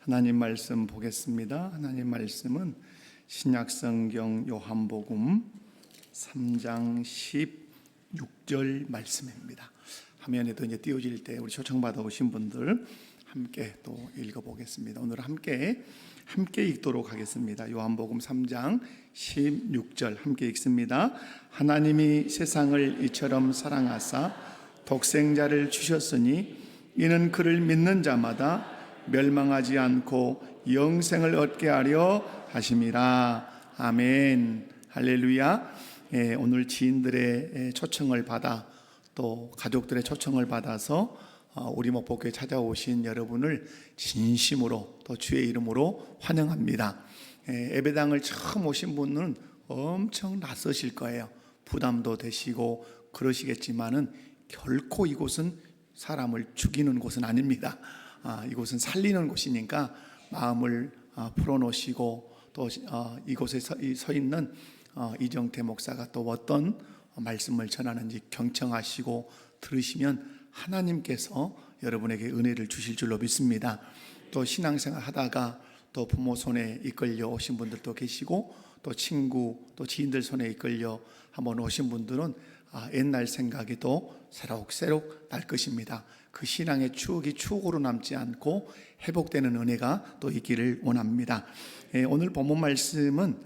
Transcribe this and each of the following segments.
하나님 말씀 보겠습니다. 하나님 말씀은 신약성경 요한복음 3장 16절 말씀입니다. 화면에도 이제 띄워질 때 우리 초청받아 오신 분들 함께 또 읽어보겠습니다. 오늘 함께 읽도록 하겠습니다. 요한복음 3장 16절 함께 읽습니다. 하나님이 세상을 이처럼 사랑하사 독생자를 주셨으니 이는 그를 믿는 자마다 멸망하지 않고 영생을 얻게 하려 하심이라. 아멘. 할렐루야. 오늘 지인들의 초청을 받아 또 가족들의 초청을 받아서 우리 목포교회 찾아오신 여러분을 진심으로 또 주의 이름으로 환영합니다. 예배당을 처음 오신 분은 엄청 낯서실 거예요. 부담도 되시고 그러시겠지만은 결코 이곳은 사람을 죽이는 곳은 아닙니다. 이곳은 살리는 곳이니까 마음을 풀어놓으시고 또 이곳에 서 있는 이정태 목사가 또 어떤 말씀을 전하는지 경청하시고 들으시면 하나님께서 여러분에게 은혜를 주실 줄로 믿습니다. 또 신앙생활 하다가 또 부모 손에 이끌려 오신 분들도 계시고 또 친구 또 지인들 손에 이끌려 한번 오신 분들은 옛날 생각이 또 새록새록 날 것입니다. 그 신앙의 추억이 추억으로 남지 않고 회복되는 은혜가 또 있기를 원합니다. 오늘 본문 말씀은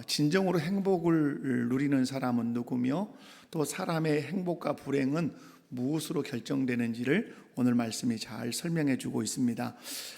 진정으로 행복을 누리는 사람은 누구며 또 사람의 행복과 불행은 무엇으로 결정되는지를 오늘 말씀이 잘 설명해 주고 있습니다.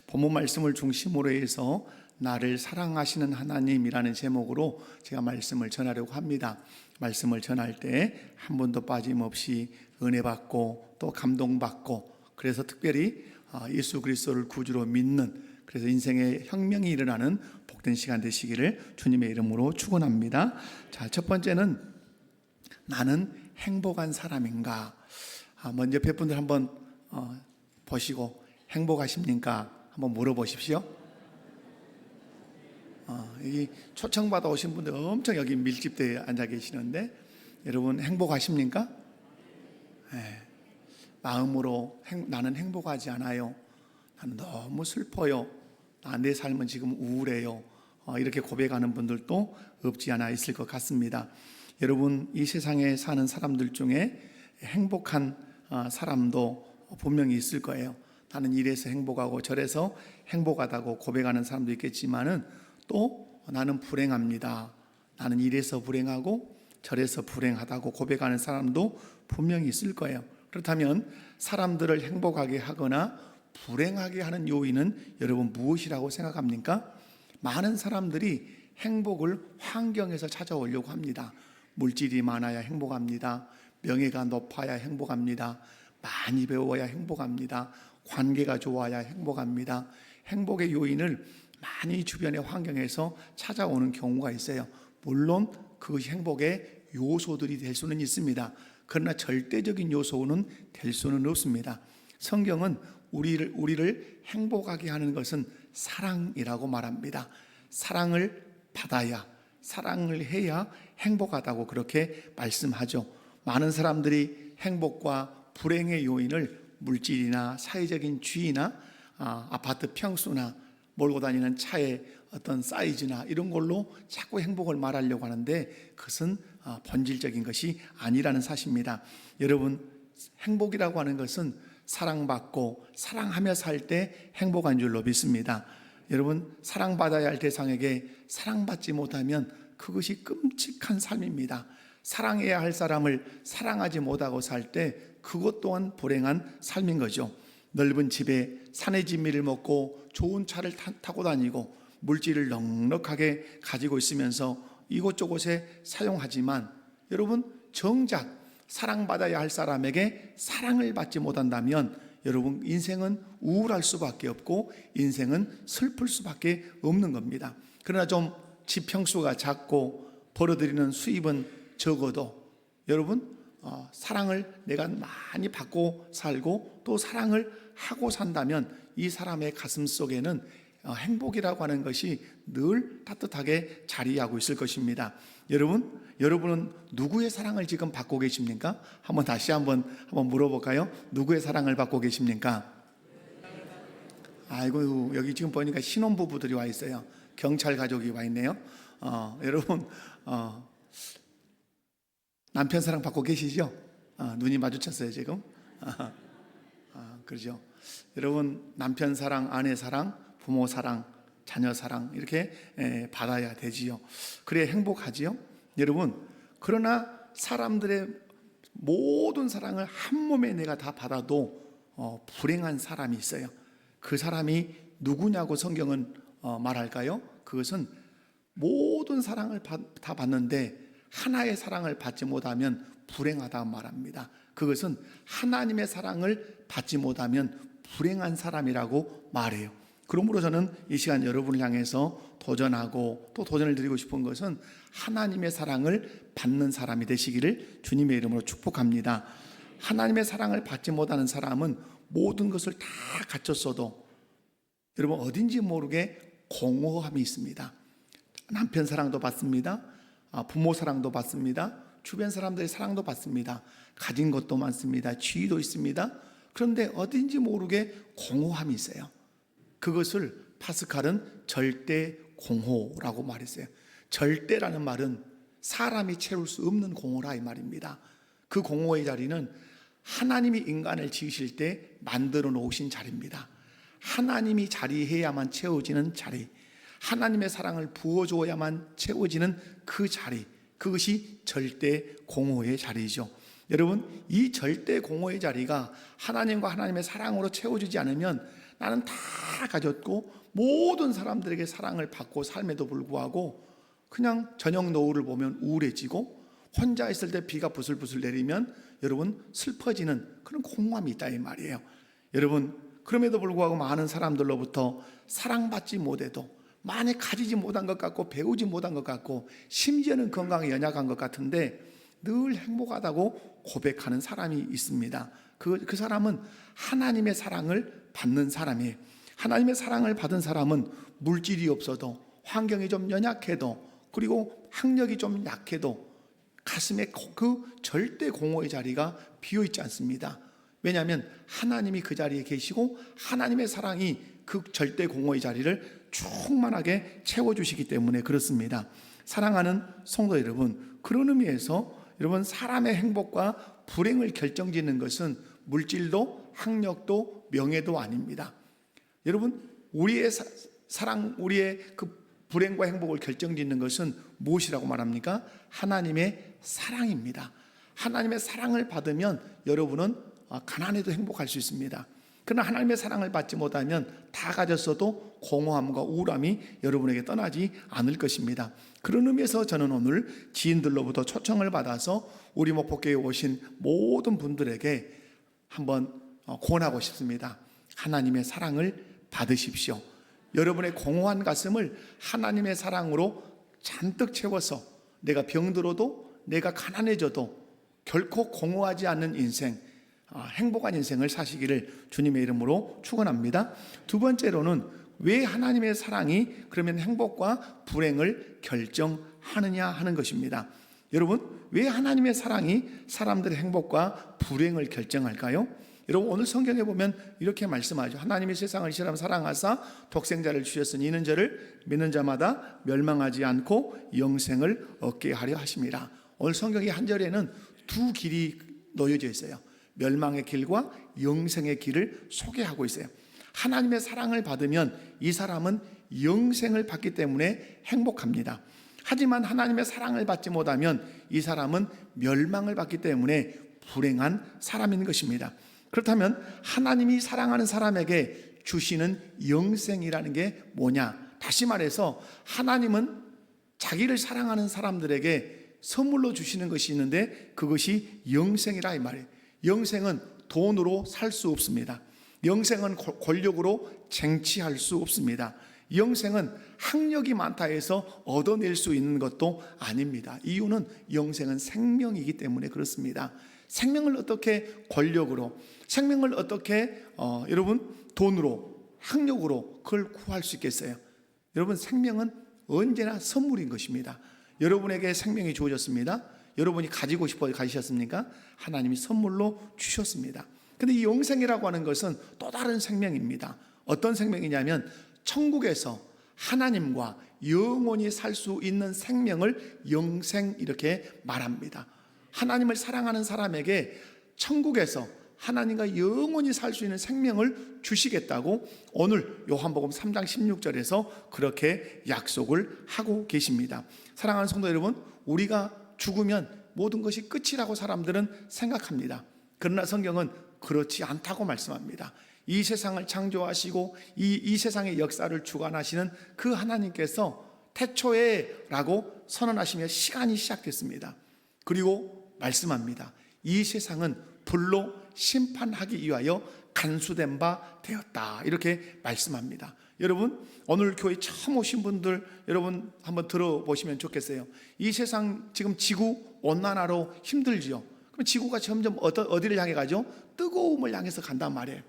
본문 말씀을 중심으로 해서 나를 사랑하시는 하나님이라는 제목으로 제가 말씀을 전하려고 합니다. 말씀을 전할 때 한 번도 빠짐없이 은혜 받고 또 감동받고 그래서 특별히 예수 그리스도를 구주로 믿는 그래서 인생의 혁명이 일어나는 복된 시간 되시기를 주님의 이름으로 축원합니다. 자, 첫 번째는 나는 행복한 사람인가? 먼저 옆에 분들 한번 보시고 행복하십니까? 한번 물어보십시오. 이 초청받아 오신 분들 엄청 여기 밀집되어 앉아 계시는데 여러분 행복하십니까? 네. 마음으로 나는 행복하지 않아요. 나는 너무 슬퍼요. 내 삶은 지금 우울해요. 이렇게 고백하는 분들도 없지 않아 있을 것 같습니다. 여러분 이 세상에 사는 사람들 중에 행복한 사람도 분명히 있을 거예요. 나는 이래서 행복하고 저래서 행복하다고 고백하는 사람도 있겠지만은 또 나는 불행합니다. 나는 이래서 불행하고 저래서 불행하다고 고백하는 사람도 분명히 있을 거예요. 그렇다면 사람들을 행복하게 하거나 불행하게 하는 요인은 여러분 무엇이라고 생각합니까? 많은 사람들이 행복을 환경에서 찾아오려고 합니다. 물질이 많아야 행복합니다. 명예가 높아야 행복합니다. 많이 배워야 행복합니다. 관계가 좋아야 행복합니다. 행복의 요인을 많이 주변의 환경에서 찾아오는 경우가 있어요. 물론 그것이 행복의 요소들이 될 수는 있습니다. 그러나 절대적인 요소는 될 수는 없습니다. 성경은 우리를 행복하게 하는 것은 사랑이라고 말합니다. 사랑을 받아야, 사랑을 해야 행복하다고 그렇게 말씀하죠. 많은 사람들이 행복과 불행의 요인을 물질이나 사회적인 지위나 아파트 평수나 몰고 다니는 차의 어떤 사이즈나 이런 걸로 자꾸 행복을 말하려고 하는데 그것은 본질적인 것이 아니라는 사실입니다. 여러분 행복이라고 하는 것은 사랑받고 사랑하며 살 때 행복한 줄로 믿습니다. 여러분 사랑받아야 할 대상에게 사랑받지 못하면 그것이 끔찍한 삶입니다. 사랑해야 할 사람을 사랑하지 못하고 살 때 그것 또한 불행한 삶인 거죠. 넓은 집에 산의 진미를 먹고 좋은 차를 타고 다니고 물질을 넉넉하게 가지고 있으면서 이곳저곳에 사용하지만 여러분 정작 사랑받아야 할 사람에게 사랑을 받지 못한다면 여러분 인생은 우울할 수밖에 없고 인생은 슬플 수밖에 없는 겁니다. 그러나 좀 지평수가 작고 벌어들이는 수입은 적어도 여러분 사랑을 내가 많이 받고 살고 또 사랑을 하고 산다면 이 사람의 가슴 속에는 행복이라고 하는 것이 늘 따뜻하게 자리하고 있을 것입니다. 여러분은 누구의 사랑을 지금 받고 계십니까? 다시 한번 물어볼까요? 누구의 사랑을 받고 계십니까? 아이고, 여기 지금 보니까 신혼부부들이 와 있어요. 경찰 가족이 와 있네요. 여러분, 남편 사랑 받고 계시죠? 눈이 마주쳤어요 지금. 그렇죠. 여러분, 남편 사랑, 아내 사랑, 부모 사랑, 자녀 사랑 이렇게 받아야 되지요. 그래야 행복하지요. 여러분, 그러나 사람들의 모든 사랑을 한 몸에 내가 다 받아도 불행한 사람이 있어요. 그 사람이 누구냐고 성경은 말할까요? 그것은 모든 사랑을 다 받는데 하나의 사랑을 받지 못하면 불행하다 말합니다. 그것은 하나님의 사랑을 받지 못하면 불행한 사람이라고 말해요. 그러므로 저는 이 시간 여러분을 향해서 도전하고 또 도전을 드리고 싶은 것은 하나님의 사랑을 받는 사람이 되시기를 주님의 이름으로 축복합니다. 하나님의 사랑을 받지 못하는 사람은 모든 것을 다 갖췄어도 여러분 어딘지 모르게 공허함이 있습니다. 남편 사랑도 받습니다. 부모 사랑도 받습니다. 주변 사람들의 사랑도 받습니다. 가진 것도 많습니다. 지위도 있습니다. 그런데 어딘지 모르게 공허함이 있어요. 그것을 파스칼은 절대 공허라고 말했어요. 절대라는 말은 사람이 채울 수 없는 공허라 이 말입니다. 그 공허의 자리는 하나님이 인간을 지으실 때 만들어 놓으신 자리입니다. 하나님이 자리해야만 채워지는 자리, 하나님의 사랑을 부어주어야만 채워지는 그 자리, 그것이 절대 공허의 자리죠. 여러분, 이 절대 공허의 자리가 하나님과 하나님의 사랑으로 채워지지 않으면 나는 다 가졌고 모든 사람들에게 사랑을 받고 삶에도 불구하고 그냥 저녁 노을을 보면 우울해지고 혼자 있을 때 비가 부슬부슬 내리면 여러분 슬퍼지는 그런 공허함이 있다 이 말이에요. 여러분, 그럼에도 불구하고 많은 사람들로부터 사랑받지 못해도 많이 가지지 못한 것 같고 배우지 못한 것 같고 심지어는 건강에 연약한 것 같은데 늘 행복하다고 고백하는 사람이 있습니다. 그 사람은 하나님의 사랑을 받는 사람이에요. 하나님의 사랑을 받은 사람은 물질이 없어도 환경이 좀 연약해도 그리고 학력이 좀 약해도 가슴에 그 절대 공허의 자리가 비어있지 않습니다. 왜냐하면 하나님이 그 자리에 계시고 하나님의 사랑이 그 절대 공허의 자리를 충만하게 채워주시기 때문에 그렇습니다. 사랑하는 성도 여러분, 그런 의미에서 여러분 사람의 행복과 불행을 결정짓는 것은 물질도 학력도 명예도 아닙니다. 여러분, 우리의 사랑, 우리의 그 불행과 행복을 결정짓는 것은 무엇이라고 말합니까? 하나님의 사랑입니다. 하나님의 사랑을 받으면 여러분은 가난해도 행복할 수 있습니다. 그러나 하나님의 사랑을 받지 못하면 다 가졌어도 공허함과 우울함이 여러분에게 떠나지 않을 것입니다. 그런 의미에서 저는 오늘 지인들로부터 초청을 받아서 우리 목포교회에 오신 모든 분들에게 한번 권하고 싶습니다. 하나님의 사랑을 받으십시오. 여러분의 공허한 가슴을 하나님의 사랑으로 잔뜩 채워서 내가 병들어도 내가 가난해져도 결코 공허하지 않는 인생, 행복한 인생을 사시기를 주님의 이름으로 축원합니다. 두 번째로는 왜 하나님의 사랑이 그러면 행복과 불행을 결정하느냐 하는 것입니다. 여러분, 왜 하나님의 사랑이 사람들의 행복과 불행을 결정할까요? 여러분, 오늘 성경에 보면 이렇게 말씀하죠. 하나님이 세상을 이처럼 사랑하사 독생자를 주셨으니 이는 저를 믿는 자마다 멸망하지 않고 영생을 얻게 하려 하심이라. 오늘 성경의 한 절에는 두 길이 놓여져 있어요. 멸망의 길과 영생의 길을 소개하고 있어요. 하나님의 사랑을 받으면 이 사람은 영생을 받기 때문에 행복합니다. 하지만 하나님의 사랑을 받지 못하면 이 사람은 멸망을 받기 때문에 불행한 사람인 것입니다. 그렇다면 하나님이 사랑하는 사람에게 주시는 영생이라는 게 뭐냐? 다시 말해서 하나님은 자기를 사랑하는 사람들에게 선물로 주시는 것이 있는데 그것이 영생이라 이 말이에요. 영생은 돈으로 살 수 없습니다. 영생은 권력으로 쟁취할 수 없습니다. 영생은 학력이 많다 해서 얻어낼 수 있는 것도 아닙니다. 이유는 영생은 생명이기 때문에 그렇습니다. 생명을 어떻게 권력으로, 생명을 어떻게 여러분 돈으로, 학력으로 그걸 구할 수 있겠어요? 여러분, 생명은 언제나 선물인 것입니다. 여러분에게 생명이 주어졌습니다. 여러분이 가지고 싶어 가지셨습니까? 하나님이 선물로 주셨습니다. 근데 이 영생이라고 하는 것은 또 다른 생명입니다. 어떤 생명이냐면 천국에서 하나님과 영원히 살 수 있는 생명을 영생 이렇게 말합니다. 하나님을 사랑하는 사람에게 천국에서 하나님과 영원히 살 수 있는 생명을 주시겠다고 오늘 요한복음 3장 16절에서 그렇게 약속을 하고 계십니다. 사랑하는 성도 여러분, 우리가 죽으면 모든 것이 끝이라고 사람들은 생각합니다. 그러나 성경은 그렇지 않다고 말씀합니다. 이 세상을 창조하시고 이 세상의 역사를 주관하시는 그 하나님께서 태초에 라고 선언하시며 시간이 시작됐습니다. 그리고 말씀합니다. 이 세상은 불로 심판하기 위하여 간수된 바 되었다, 이렇게 말씀합니다. 여러분, 오늘 교회 처음 오신 분들 여러분 한번 들어보시면 좋겠어요. 이 세상 지금 지구 온난화로 힘들지요. 그럼 지구가 점점 어디를 향해 가죠? 뜨거움을 향해서 간단 말이에요.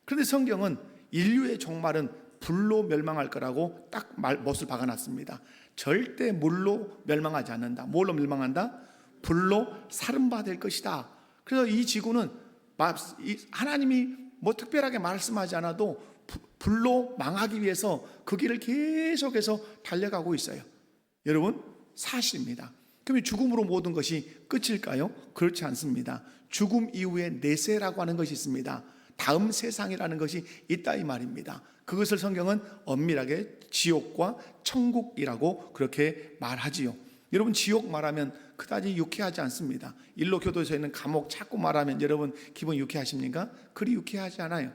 그런데 성경은 인류의 종말은 불로 멸망할 거라고 딱 못을 박아놨습니다. 절대 물로 멸망하지 않는다. 뭘로 멸망한다? 불로 사름받을 것이다. 그래서 이 지구는 하나님이 뭐 특별하게 말씀하지 않아도 불로 망하기 위해서 그 길을 계속해서 달려가고 있어요. 여러분, 사실입니다. 그럼 죽음으로 모든 것이 끝일까요? 그렇지 않습니다. 죽음 이후에 내세라고 하는 것이 있습니다. 다음 세상이라는 것이 있다 이 말입니다. 그것을 성경은 엄밀하게 지옥과 천국이라고 그렇게 말하지요. 여러분, 지옥 말하면 그다지 유쾌하지 않습니다. 일로교도소에 있는 감옥 찾고 말하면 여러분 기분 유쾌하십니까? 그리 유쾌하지 않아요.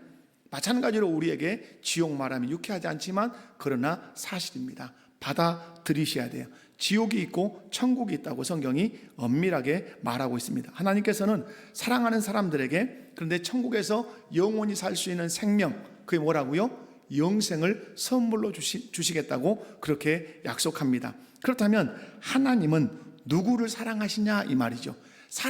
마찬가지로 우리에게 지옥 말하면 유쾌하지 않지만 그러나 사실입니다. 받아들이셔야 돼요. 지옥이 있고 천국이 있다고 성경이 엄밀하게 말하고 있습니다. 하나님께서는 사랑하는 사람들에게 그런데 천국에서 영원히 살 수 있는 생명, 그게 뭐라고요? 영생을 선물로 주시겠다고 그렇게 약속합니다. 그렇다면 하나님은 누구를 사랑하시냐 이 말이죠.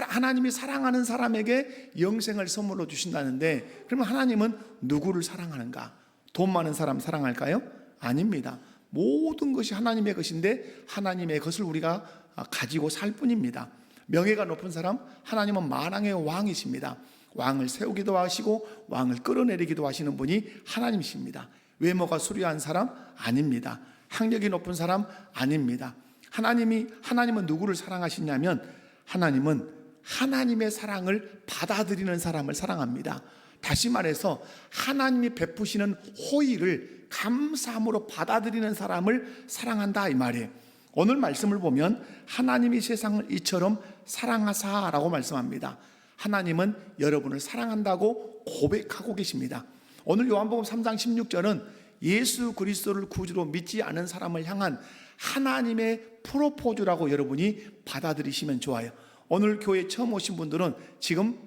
하나님이 사랑하는 사람에게 영생을 선물로 주신다는데, 그러면 하나님은 누구를 사랑하는가? 돈 많은 사람 사랑할까요? 아닙니다. 모든 것이 하나님의 것인데 하나님의 것을 우리가 가지고 살 뿐입니다. 명예가 높은 사람, 하나님은 만왕의 왕이십니다. 왕을 세우기도 하시고 왕을 끌어내리기도 하시는 분이 하나님이십니다. 외모가 수려한 사람 아닙니다. 학력이 높은 사람 아닙니다. 하나님은 누구를 사랑하시냐면 하나님은 하나님의 사랑을 받아들이는 사람을 사랑합니다. 다시 말해서 하나님이 베푸시는 호의를 감사함으로 받아들이는 사람을 사랑한다 이 말이에요. 오늘 말씀을 보면 하나님이 세상을 이처럼 사랑하사라고 말씀합니다. 하나님은 여러분을 사랑한다고 고백하고 계십니다. 오늘 요한복음 3장 16절은 예수 그리스도를 구주로 믿지 않은 사람을 향한 하나님의 프로포즈라고 여러분이 받아들이시면 좋아요. 오늘 교회 처음 오신 분들은 지금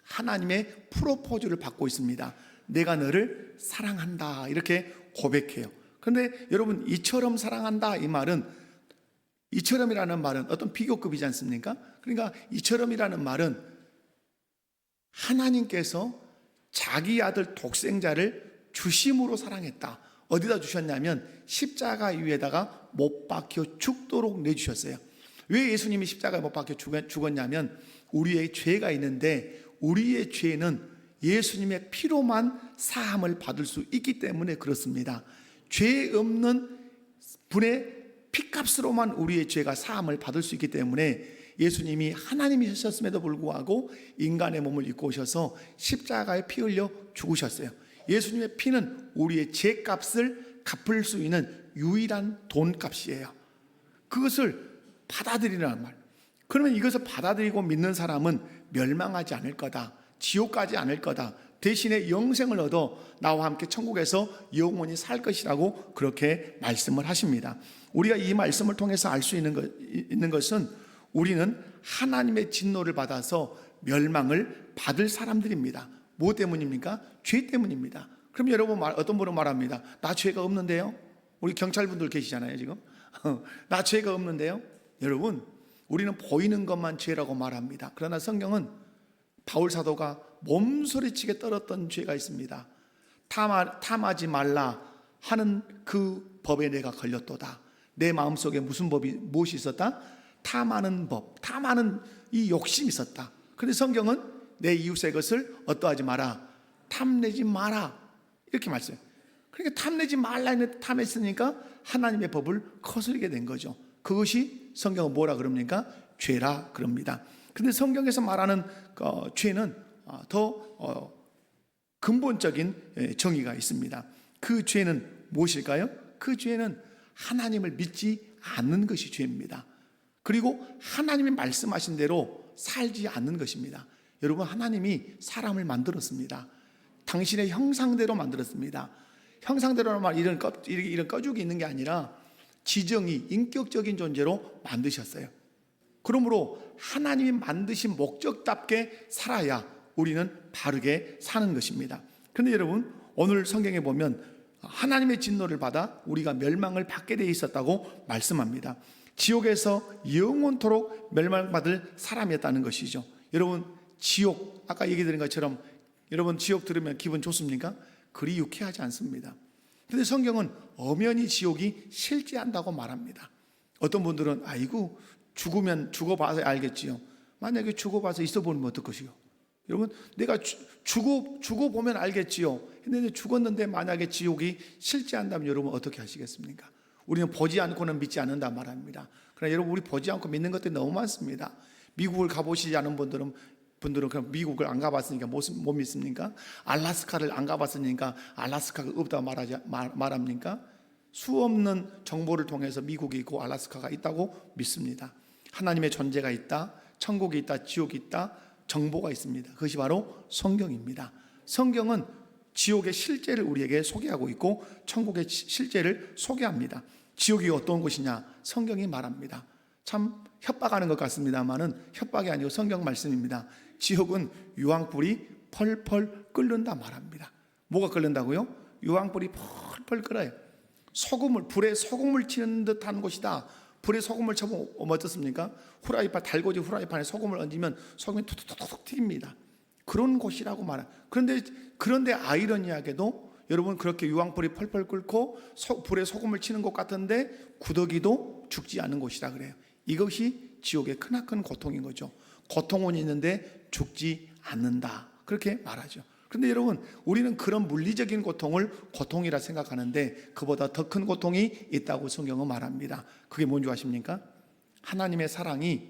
하나님의 프로포즈를 받고 있습니다. 내가 너를 사랑한다 이렇게 고백해요. 그런데 여러분, 이처럼 사랑한다 이 말은, 이처럼이라는 말은 어떤 비교급이지 않습니까? 그러니까 이처럼이라는 말은 하나님께서 자기 아들 독생자를 주심으로 사랑했다. 어디다 주셨냐면 십자가 위에다가 못 박혀 죽도록 내주셨어요. 왜 예수님이 십자가에 못 박혀 죽었냐면 우리의 죄가 있는데 우리의 죄는 예수님의 피로만 사함을 받을 수 있기 때문에 그렇습니다. 죄 없는 분의 피값으로만 우리의 죄가 사함을 받을 수 있기 때문에 예수님이 하나님이셨음에도 불구하고 인간의 몸을 입고 오셔서 십자가에 피 흘려 죽으셨어요. 예수님의 피는 우리의 죄값을 갚을 수 있는 유일한 돈값이에요. 그것을 받아들이라는 말. 그러면 이것을 받아들이고 믿는 사람은 멸망하지 않을 거다, 지옥 가지 않을 거다, 대신에 영생을 얻어 나와 함께 천국에서 영원히 살 것이라고 그렇게 말씀을 하십니다. 우리가 이 말씀을 통해서 알 수 있는 것은 우리는 하나님의 진노를 받아서 멸망을 받을 사람들입니다. 뭐 때문입니까? 죄 때문입니다. 그럼 여러분, 어떤 분은 말합니다. 나 죄가 없는데요? 우리 경찰분들 계시잖아요 지금. 나 죄가 없는데요? 여러분, 우리는 보이는 것만 죄라고 말합니다. 그러나 성경은 바울 사도가 몸소리치게 떨었던 죄가 있습니다. 탐하지 말라 하는 그 법에 내가 걸렸도다. 내 마음속에 무엇이 있었다? 탐하는 법, 탐하는 이 욕심이 있었다. 그런데 성경은 내 이웃의 것을 어떠하지 마라, 탐내지 마라 이렇게 말씀해요. 그러니까 탐내지 말라 했는데 탐했으니까 하나님의 법을 거스르게 된 거죠. 그것이 성경은 뭐라 그럽니까? 죄라 그럽니다. 그런데 성경에서 말하는 죄는 더 근본적인 정의가 있습니다. 그 죄는 무엇일까요? 그 죄는 하나님을 믿지 않는 것이 죄입니다. 그리고 하나님이 말씀하신 대로 살지 않는 것입니다. 여러분, 하나님이 사람을 만들었습니다. 당신의 형상대로 만들었습니다. 형상대로는 말 이런 꺼죽이 있는 게 아니라 지정이 인격적인 존재로 만드셨어요. 그러므로 하나님이 만드신 목적답게 살아야 우리는 바르게 사는 것입니다. 그런데 여러분, 오늘 성경에 보면 하나님의 진노를 받아 우리가 멸망을 받게 돼 있었다고 말씀합니다. 지옥에서 영원토록 멸망받을 사람이었다는 것이죠. 여러분, 지옥, 아까 얘기 드린 것처럼 여러분 지옥 들으면 기분 좋습니까? 그리 유쾌하지 않습니다. 그런데 성경은 엄연히 지옥이 실제한다고 말합니다. 어떤 분들은 아이고 죽으면 죽어봐서 알겠지요. 만약에 죽어봐서 있어보면 어떨 것이요? 여러분, 내가 죽어보면 알겠지요. 근데 죽었는데 만약에 지옥이 실제한다면 여러분 어떻게 하시겠습니까? 우리는 보지 않고는 믿지 않는다 말합니다. 그러나 여러분, 우리 보지 않고 믿는 것들이 너무 많습니다. 미국을 가보시지 않은 분들은 그럼 미국을 안 가봤으니까 못 믿습니까? 알라스카를 안 가봤으니까 알라스카가 없다 말합니까? 수없는 정보를 통해서 미국이 있고 알라스카가 있다고 믿습니다. 하나님의 존재가 있다, 천국이 있다, 지옥이 있다, 정보가 있습니다. 그것이 바로 성경입니다. 성경은 지옥의 실제를 우리에게 소개하고 있고 천국의 실제를 소개합니다. 지옥이 어떤 곳이냐? 성경이 말합니다. 참 협박하는 것 같습니다만은 협박이 아니고 성경 말씀입니다. 지옥은 유황불이 펄펄 끓는다 말합니다. 뭐가 끓는다고요? 유황불이 펄펄 끓어요. 불에 소금을 치는 듯한 곳이다. 불에 소금을 쳐보면 어떻습니까? 달고지 후라이팬에 소금을 얹으면 소금이 툭툭툭 튀깁니다. 그런 곳이라고 말합니다. 그런데 아이러니하게도 여러분, 그렇게 유황불이 펄펄 끓고 불에 소금을 치는 것 같은데 구더기도 죽지 않는 곳이라 그래요. 이것이 지옥의 크나큰 고통인 거죠. 고통은 있는데 죽지 않는다, 그렇게 말하죠. 그런데 여러분, 우리는 그런 물리적인 고통을 고통이라 생각하는데 그보다 더 큰 고통이 있다고 성경은 말합니다. 그게 뭔지 아십니까? 하나님의 사랑이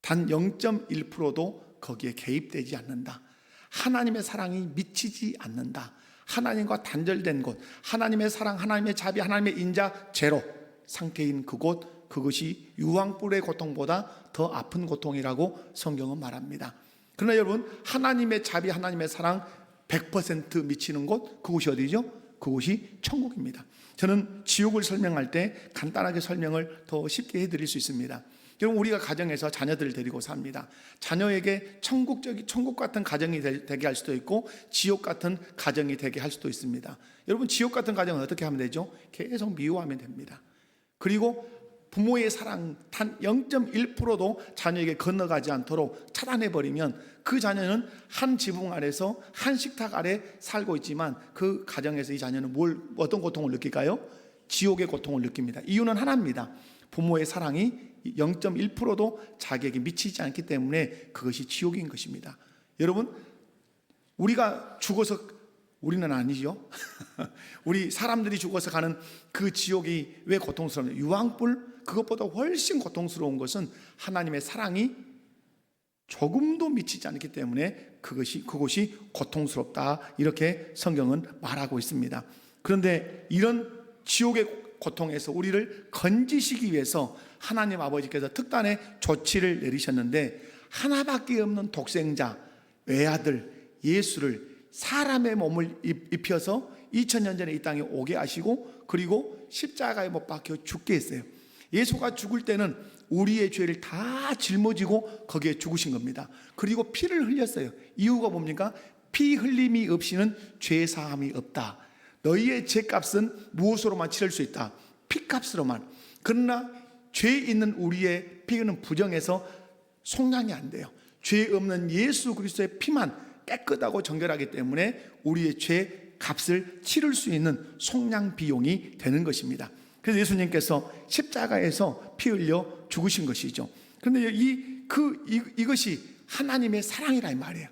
단 0.1%도 거기에 개입되지 않는다. 하나님의 사랑이 미치지 않는다. 하나님과 단절된 곳, 하나님의 사랑, 하나님의 자비, 하나님의 인자 제로 상태인 그곳, 그것이 유황불의 고통보다 더 아픈 고통이라고 성경은 말합니다. 그러나 여러분, 하나님의 자비, 하나님의 사랑 100% 미치는 곳, 그곳이 어디죠? 그곳이 천국입니다. 저는 지옥을 설명할 때 간단하게 설명을 더 쉽게 해드릴 수 있습니다. 여러분, 우리가 가정에서 자녀들을 데리고 삽니다. 자녀에게 천국 같은 가정이 되게 할 수도 있고 지옥 같은 가정이 되게 할 수도 있습니다. 여러분, 지옥 같은 가정은 어떻게 하면 되죠? 계속 미워하면 됩니다. 그리고 부모의 사랑 단 0.1%도 자녀에게 건너가지 않도록 차단해버리면 그 자녀는 한 지붕 아래서 한 식탁 아래 살고 있지만 그 가정에서 이 자녀는 어떤 고통을 느낄까요? 지옥의 고통을 느낍니다. 이유는 하나입니다. 부모의 사랑이 0.1%도 자기에게 미치지 않기 때문에 그것이 지옥인 것입니다. 여러분, 우리가 죽어서, 우리는 아니죠. 우리 사람들이 죽어서 가는 그 지옥이 왜 고통스럽냐? 유황불, 그것보다 훨씬 고통스러운 것은 하나님의 사랑이 조금도 미치지 않기 때문에 그것이 고통스럽다, 이렇게 성경은 말하고 있습니다. 그런데 이런 지옥의 고통에서 우리를 건지시기 위해서 하나님 아버지께서 특단의 조치를 내리셨는데, 하나밖에 없는 독생자 외아들 예수를 사람의 몸을 입혀서 2000년 전에 이 땅에 오게 하시고, 그리고 십자가에 못 박혀 죽게 했어요. 예수가 죽을 때는 우리의 죄를 다 짊어지고 거기에 죽으신 겁니다. 그리고 피를 흘렸어요. 이유가 뭡니까? 피 흘림이 없이는 죄 사함이 없다. 너희의 죄값은 무엇으로만 치를 수 있다? 피값으로만. 그러나 죄 있는 우리의 피는 부정해서 속량이 안 돼요. 죄 없는 예수 그리스도의 피만 깨끗하고 정결하기 때문에 우리의 죄 값을 치를 수 있는 속량 비용이 되는 것입니다. 그래서 예수님께서 십자가에서 피 흘려 죽으신 것이죠. 그런데 이것이 하나님의 사랑이라 이 말이에요.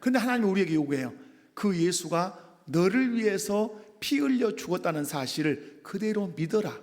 그런데 하나님이 우리에게 요구해요. 그 예수가 너를 위해서 피 흘려 죽었다는 사실을 그대로 믿어라.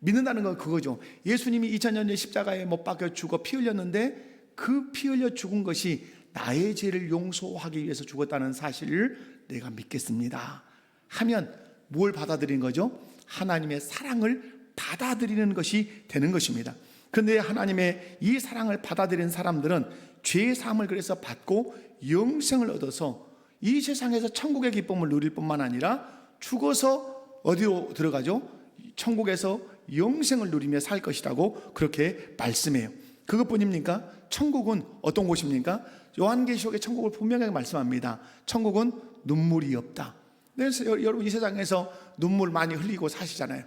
믿는다는 건 그거죠. 예수님이 2000년 전 십자가에 못 박혀 죽어 피 흘렸는데 그 피 흘려 죽은 것이 나의 죄를 용서하기 위해서 죽었다는 사실을 내가 믿겠습니다 하면 뭘 받아들이는 거죠? 하나님의 사랑을 받아들이는 것이 되는 것입니다. 그런데 하나님의 이 사랑을 받아들이는 사람들은 죄의 사함을 그래서 받고 영생을 얻어서 이 세상에서 천국의 기쁨을 누릴 뿐만 아니라 죽어서 어디로 들어가죠? 천국에서 영생을 누리며 살 것이라고 그렇게 말씀해요. 그것뿐입니까? 천국은 어떤 곳입니까? 요한계시록의 천국을 분명하게 말씀합니다. 천국은 눈물이 없다. 여러분 이 세상에서 눈물 많이 흘리고 사시잖아요.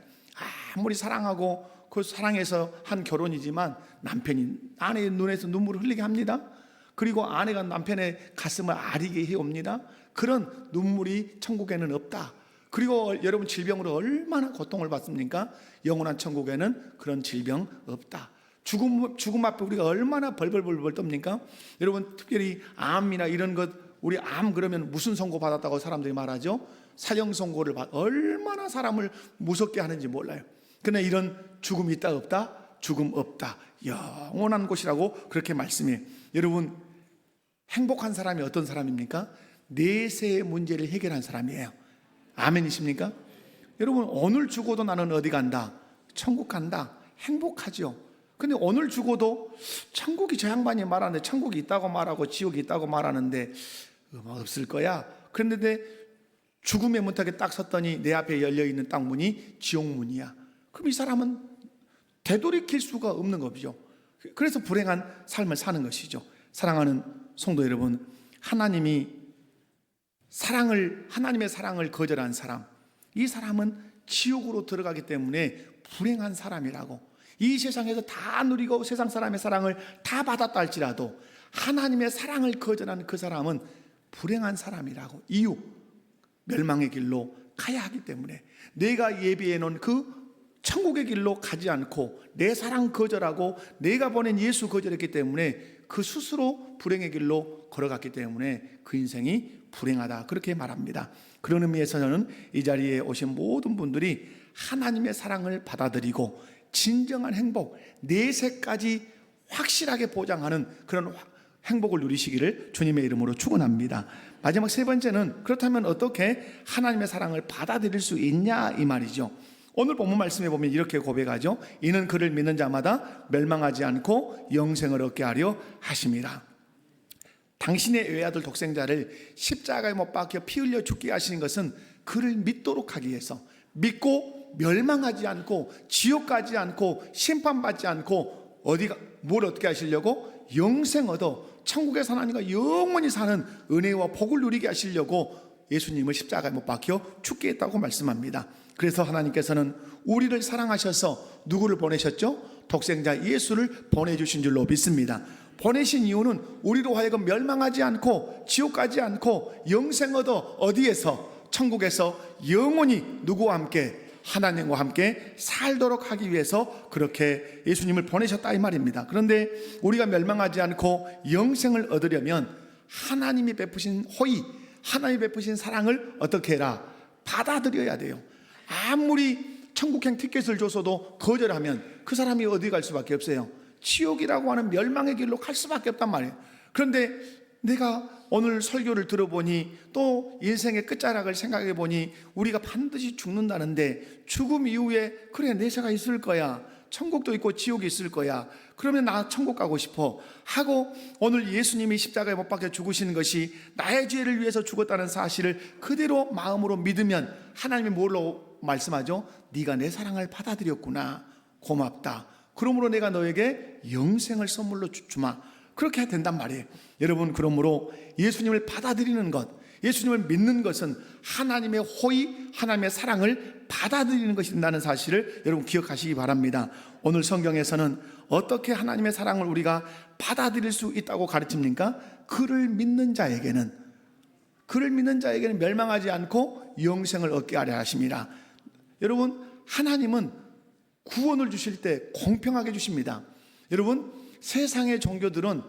아무리 사랑하고 그 사랑해서 한 결혼이지만 남편이 아내의 눈에서 눈물을 흘리게 합니다. 그리고 아내가 남편의 가슴을 아리게 해옵니다. 그런 눈물이 천국에는 없다. 그리고 여러분 질병으로 얼마나 고통을 받습니까? 영원한 천국에는 그런 질병 없다. 죽음 앞에 우리가 얼마나 벌벌벌벌 떱니까? 여러분 특별히 암이나 이런 것, 우리 암 그러면 무슨 선고 받았다고 사람들이 말하죠? 사형 선고를 얼마나 사람을 무섭게 하는지 몰라요. 그러나 이런 죽음이 있다 없다? 죽음 없다. 영원한 곳이라고 그렇게 말씀해요. 여러분 행복한 사람이 어떤 사람입니까? 내세의 문제를 해결한 사람이에요. 아멘이십니까? 여러분 오늘 죽어도 나는 어디 간다? 천국 간다. 행복하죠. 근데 오늘 죽어도 천국이 저 양반이 말하는데 천국이 있다고 말하고 지옥이 있다고 말하는데 없을 거야. 그런데 죽음의 문턱에 딱 섰더니 내 앞에 열려있는 딱 문이 지옥문이야. 그럼 이 사람은 되돌이킬 수가 없는 거죠. 그래서 불행한 삶을 사는 것이죠. 사랑하는 성도 여러분, 하나님의 사랑을 거절한 사람, 이 사람은 지옥으로 들어가기 때문에 불행한 사람이라고. 이 세상에서 다 누리고 세상 사람의 사랑을 다 받았다 할지라도 하나님의 사랑을 거절한 그 사람은 불행한 사람이라고. 이유, 멸망의 길로 가야 하기 때문에. 내가 예비해 놓은 그 천국의 길로 가지 않고 내 사랑 거절하고 내가 보낸 예수 거절했기 때문에 그 스스로 불행의 길로 걸어갔기 때문에 그 인생이 불행하다, 그렇게 말합니다. 그런 의미에서 저는 이 자리에 오신 모든 분들이 하나님의 사랑을 받아들이고 진정한 행복, 내세까지 확실하게 보장하는 그런 행복을 누리시기를 주님의 이름으로 축원합니다. 마지막 세 번째는, 그렇다면 어떻게 하나님의 사랑을 받아들일 수 있냐 이 말이죠. 오늘 본문 말씀에 보면 이렇게 고백하죠. 이는 그를 믿는 자마다 멸망하지 않고 영생을 얻게 하려 하심이라. 당신의 외아들 독생자를 십자가에 못 박혀 피 흘려 죽게 하시는 것은 그를 믿도록 하기 위해서, 믿고 멸망하지 않고 지옥 가지 않고 심판받지 않고 뭘 어떻게 하시려고? 영생 얻어 천국에서 하나님과 영원히 사는 은혜와 복을 누리게 하시려고 예수님을 십자가에 못 박혀 죽게 했다고 말씀합니다. 그래서 하나님께서는 우리를 사랑하셔서 누구를 보내셨죠? 독생자 예수를 보내주신 줄로 믿습니다. 보내신 이유는 우리로 하여금 멸망하지 않고 지옥 가지 않고 영생 얻어 어디에서? 천국에서 영원히 누구와 함께? 하나님과 함께 살도록 하기 위해서 그렇게 예수님을 보내셨다 이 말입니다. 그런데 우리가 멸망하지 않고 영생을 얻으려면 하나님이 베푸신 호의, 하나님이 베푸신 사랑을 어떻게 해라? 받아들여야 돼요. 아무리 천국행 티켓을 줘서도 거절하면 그 사람이 어디 갈 수밖에 없어요. 지옥이라고 하는 멸망의 길로 갈 수밖에 없단 말이에요. 그런데 내가 오늘 설교를 들어보니 또 인생의 끝자락을 생각해 보니 우리가 반드시 죽는다는데, 죽음 이후에 그래 내세가 있을 거야, 천국도 있고 지옥이 있을 거야, 그러면 나 천국 가고 싶어 하고 오늘 예수님이 십자가에 못 박혀 죽으시는 것이 나의 죄를 위해서 죽었다는 사실을 그대로 마음으로 믿으면 하나님이 뭘로 말씀하죠? 네가 내 사랑을 받아들였구나, 고맙다, 그러므로 내가 너에게 영생을 선물로 주마, 그렇게 된단 말이에요. 여러분, 그러므로 예수님을 받아들이는 것, 예수님을 믿는 것은 하나님의 호의, 하나님의 사랑을 받아들이는 것이 된다는 사실을 여러분 기억하시기 바랍니다. 오늘 성경에서는 어떻게 하나님의 사랑을 우리가 받아들일 수 있다고 가르칩니까? 그를 믿는 자에게는 멸망하지 않고 영생을 얻게 하려 하십니다. 여러분, 하나님은 구원을 주실 때 공평하게 주십니다. 여러분, 세상의 종교들은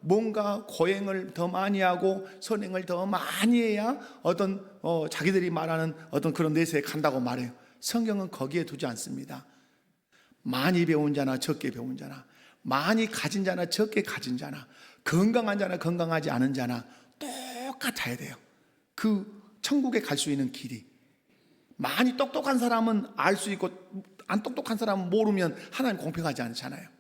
뭔가 고행을 더 많이 하고 선행을 더 많이 해야 어떤 자기들이 말하는 어떤 그런 내세에 간다고 말해요. 성경은 거기에 두지 않습니다. 많이 배운 자나 적게 배운 자나, 많이 가진 자나 적게 가진 자나, 건강한 자나 건강하지 않은 자나 똑같아야 돼요. 그 천국에 갈 수 있는 길이. 많이 똑똑한 사람은 알 수 있고 안 똑똑한 사람은 모르면 하나님 공평하지 않잖아요.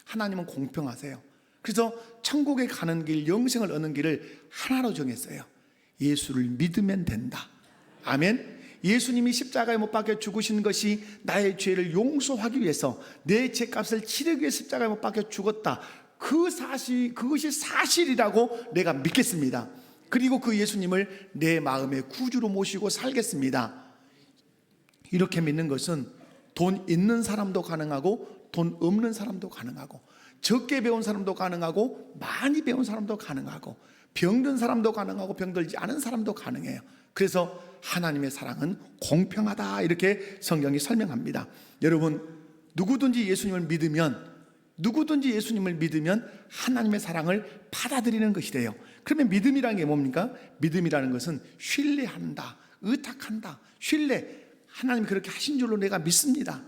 하나님은 공평하세요. 그래서 천국에 가는 길, 영생을 얻는 길을 하나로 정했어요. 예수를 믿으면 된다. 아멘. 예수님이 십자가에 못 박혀 죽으신 것이 나의 죄를 용서하기 위해서, 내 죄값을 치르기 위해 십자가에 못 박혀 죽었다. 그것이 사실이라고 내가 믿겠습니다. 그리고 그 예수님을 내 마음의 구주로 모시고 살겠습니다. 이렇게 믿는 것은 돈 있는 사람도 가능하고 돈 없는 사람도 가능하고, 적게 배운 사람도 가능하고 많이 배운 사람도 가능하고, 병든 사람도 가능하고 병들지 않은 사람도 가능해요. 그래서 하나님의 사랑은 공평하다, 이렇게 성경이 설명합니다. 여러분, 누구든지 예수님을 믿으면 하나님의 사랑을 받아들이는 것이 돼요. 그러면 믿음이라는 게 뭡니까? 믿음이라는 것은 신뢰한다, 의탁한다. 신뢰, 하나님이 그렇게 하신 줄로 내가 믿습니다.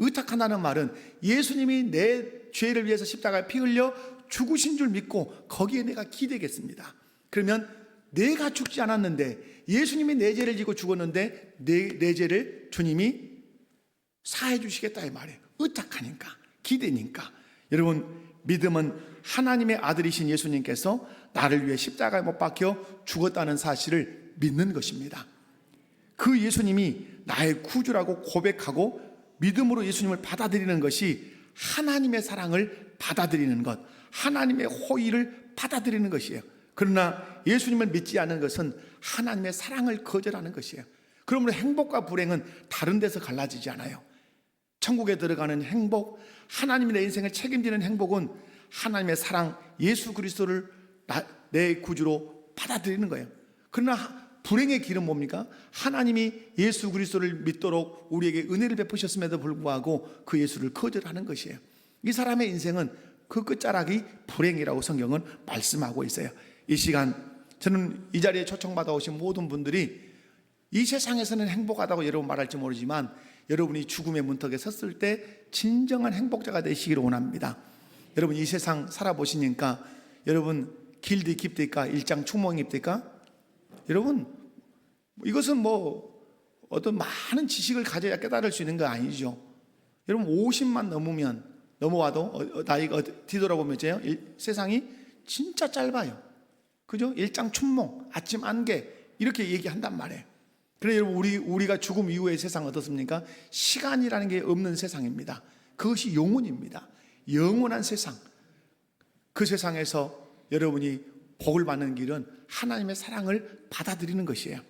의탁한다는 말은 예수님이 내 죄를 위해서 십자가에 피 흘려 죽으신 줄 믿고 거기에 내가 기대겠습니다. 그러면 내가 죽지 않았는데, 예수님이 내 죄를 지고 죽었는데 내 죄를 주님이 사해 주시겠다 이 말이에요. 의탁하니까, 기대니까. 여러분, 믿음은 하나님의 아들이신 예수님께서 나를 위해 십자가에 못 박혀 죽었다는 사실을 믿는 것입니다. 그 예수님이 나의 구주라고 고백하고 믿음으로 예수님을 받아들이는 것이 하나님의 사랑을 받아들이는 것, 하나님의 호의를 받아들이는 것이에요. 그러나 예수님을 믿지 않는 것은 하나님의 사랑을 거절하는 것이에요. 그러므로 행복과 불행은 다른 데서 갈라지지 않아요. 천국에 들어가는 행복, 하나님이 내 인생을 책임지는 행복은 하나님의 사랑, 예수 그리스도를 내 구주로 받아들이는 거예요. 그러나 불행의 길은 뭡니까? 하나님이 예수 그리스도를 믿도록 우리에게 은혜를 베푸셨음에도 불구하고 그 예수를 거절하는 것이에요. 이 사람의 인생은 그 끝자락이 불행이라고 성경은 말씀하고 있어요. 이 시간 저는 이 자리에 초청받아 오신 모든 분들이 이 세상에서는 행복하다고 여러분 말할지 모르지만, 여러분이 죽음의 문턱에 섰을 때 진정한 행복자가 되시기를 원합니다. 여러분, 이 세상 살아보시니까 여러분 길디 깊디까 일장 충몽입니까? 여러분, 이것은 뭐 어떤 많은 지식을 가져야 깨달을 수 있는 거 아니죠. 여러분, 50만 넘어와도 나이가 뒤돌아보면 세상이 진짜 짧아요. 그죠? 일장춘몽, 아침 안개, 이렇게 얘기한단 말이에요. 그래서 여러분, 우리가 죽음 이후의 세상 어떻습니까? 시간이라는 게 없는 세상입니다. 그것이 영혼입니다. 영원한 세상. 그 세상에서 여러분이 복을 받는 길은 하나님의 사랑을 받아들이는 것이에요.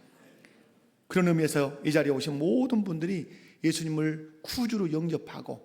그런 의미에서 이 자리에 오신 모든 분들이 예수님을 구주로 영접하고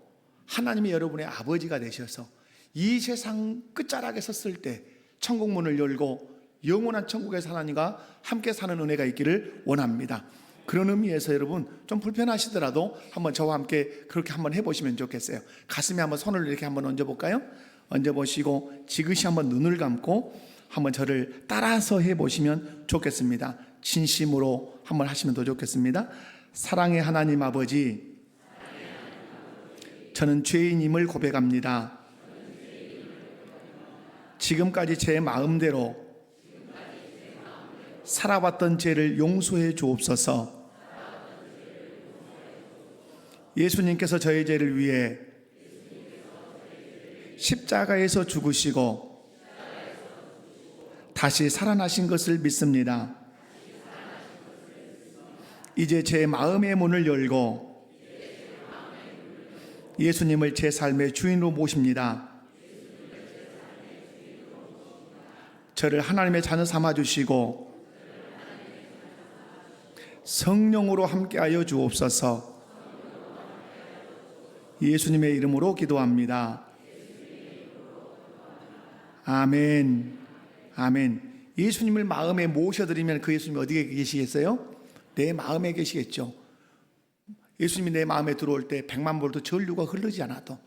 하나님이 여러분의 아버지가 되셔서 이 세상 끝자락에 섰을 때 천국 문을 열고 영원한 천국에서 하나님과 함께 사는 은혜가 있기를 원합니다. 그런 의미에서 여러분, 좀 불편하시더라도 한번 저와 함께 그렇게 한번 해보시면 좋겠어요. 가슴에 한번 손을 이렇게 한번 얹어볼까요? 얹어보시고 지그시 한번 눈을 감고 한번 저를 따라서 해보시면 좋겠습니다. 진심으로 한번 하시면 더 좋겠습니다. 사랑의 하나님 아버지, 저는 죄인임을 고백합니다. 지금까지 제 마음대로 살아왔던 죄를 용서해 주옵소서. 예수님께서 저의 죄를 위해 십자가에서 죽으시고 다시 살아나신 것을 믿습니다. 이제 제 마음의 문을 열고 예수님을 제 삶의 주인으로 모십니다. 저를 하나님의 자녀 삼아 주시고 성령으로 함께하여 주옵소서. 예수님의 이름으로 기도합니다. 아멘. 아멘. 예수님을 마음에 모셔드리면 그 예수님이 어디에 계시겠어요? 내 마음에 계시겠죠. 예수님이 내 마음에 들어올 때 100만 볼트 전류가 흐르지 않아도,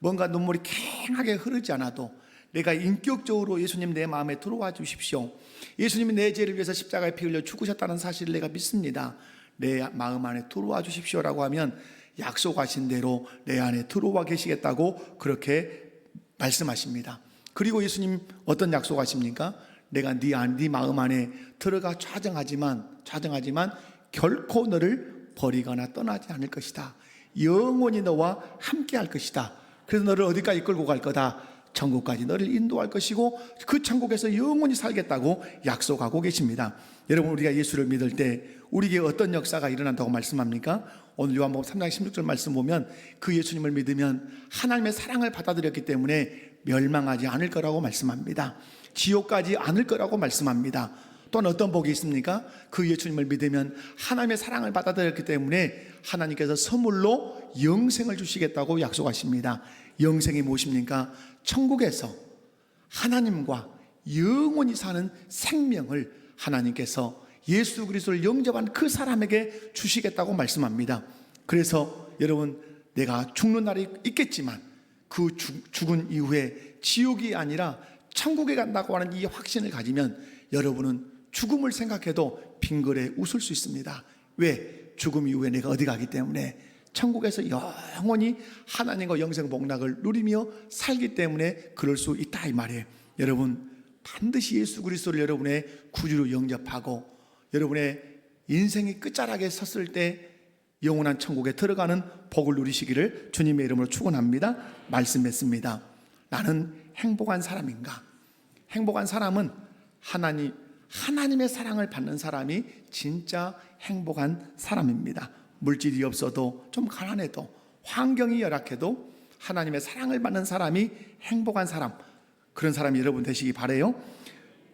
뭔가 눈물이 캥하게 흐르지 않아도 내가 인격적으로 예수님 내 마음에 들어와 주십시오. 예수님이 내 죄를 위해서 십자가에 피 흘려 죽으셨다는 사실을 내가 믿습니다. 내 마음 안에 들어와 주십시오라고 하면 약속하신 대로 내 안에 들어와 계시겠다고 그렇게 말씀하십니다. 그리고 예수님 어떤 약속하십니까? 내가 네 마음 안에 들어가 좌정하지만 결코 너를 버리거나 떠나지 않을 것이다. 영원히 너와 함께 할 것이다. 그래서 너를 어디까지 끌고 갈 거다. 천국까지 너를 인도할 것이고 그 천국에서 영원히 살겠다고 약속하고 계십니다. 여러분, 우리가 예수를 믿을 때 우리에게 어떤 역사가 일어난다고 말씀합니까? 오늘 요한복음 3장 16절 말씀 보면 그 예수님을 믿으면 하나님의 사랑을 받아들였기 때문에 멸망하지 않을 거라고 말씀합니다. 지옥 가지 않을 거라고 말씀합니다. 또한 어떤 복이 있습니까? 그 예수님을 믿으면 하나님의 사랑을 받아들였기 때문에 하나님께서 선물로 영생을 주시겠다고 약속하십니다. 영생이 무엇입니까? 천국에서 하나님과 영원히 사는 생명을 하나님께서 예수 그리스도를 영접한 그 사람에게 주시겠다고 말씀합니다. 그래서 여러분, 내가 죽는 날이 있겠지만 그 죽은 이후에 지옥이 아니라 천국에 간다고 하는 이 확신을 가지면 여러분은 죽음을 생각해도 빙그레 웃을 수 있습니다. 왜? 죽음 이후에 내가 어디 가기 때문에 천국에서 영원히 하나님과 영생 복락을 누리며 살기 때문에 그럴 수 있다 이 말이에요. 여러분, 반드시 예수 그리스도를 여러분의 구주로 영접하고 여러분의 인생이 끝자락에 섰을 때 영원한 천국에 들어가는 복을 누리시기를 주님의 이름으로 축원합니다. 말씀했습니다. 나는 행복한 사람인가? 행복한 사람은 하나님의 사랑을 받는 사람이 진짜 행복한 사람입니다. 물질이 없어도 좀 가난해도 환경이 열악해도 하나님의 사랑을 받는 사람이 행복한 사람, 그런 사람이 여러분 되시기 바라요.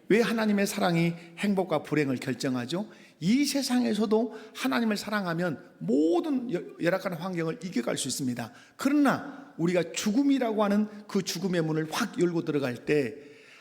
왜 하나님의 사랑이 행복과 불행을 결정하죠? 이 세상에서도 하나님을 사랑하면 모든 열악한 환경을 이겨갈 수 있습니다. 그러나 우리가 죽음이라고 하는 그 죽음의 문을 확 열고 들어갈 때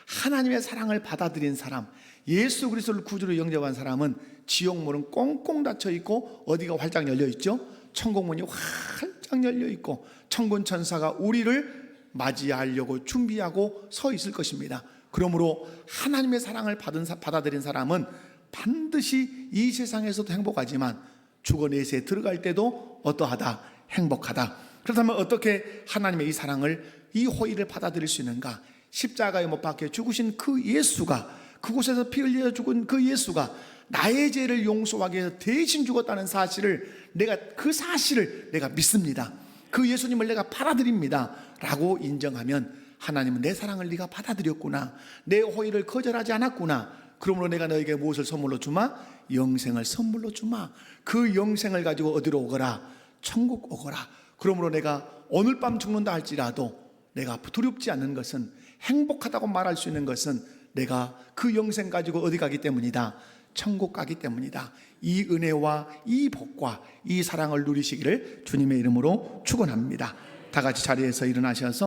하나님의 사랑을 받아들인 사람, 예수 그리스도를 구주로 영접한 사람은 지옥문은 꽁꽁 닫혀 있고 어디가 활짝 열려 있죠? 천국문이 활짝 열려 있고 천군 천사가 우리를 맞이하려고 준비하고 서 있을 것입니다. 그러므로 하나님의 사랑을 받아들인 사람은 반드시 이 세상에서도 행복하지만 죽어 내세에 들어갈 때도 어떠하다? 행복하다. 그렇다면 어떻게 하나님의 이 사랑을, 이 호의를 받아들일 수 있는가? 십자가에 못 박혀 죽으신 그 예수가, 그곳에서 피 흘려 죽은 그 예수가 나의 죄를 용서하기 위해서 대신 죽었다는 그 사실을 내가 믿습니다. 그 예수님을 내가 받아들입니다 라고 인정하면 하나님은 내 사랑을 네가 받아들였구나, 내 호의를 거절하지 않았구나, 그러므로 내가 너에게 무엇을 선물로 주마? 영생을 선물로 주마. 그 영생을 가지고 어디로 오거라? 천국 오거라. 그러므로 내가 오늘 밤 죽는다 할지라도 내가 두렵지 않는 것은, 행복하다고 말할 수 있는 것은 내가 그 영생 가지고 어디 가기 때문이다? 천국 가기 때문이다. 이 은혜와 이 복과 이 사랑을 누리시기를 주님의 이름으로 축원합니다. 다 같이 자리에서 일어나셔서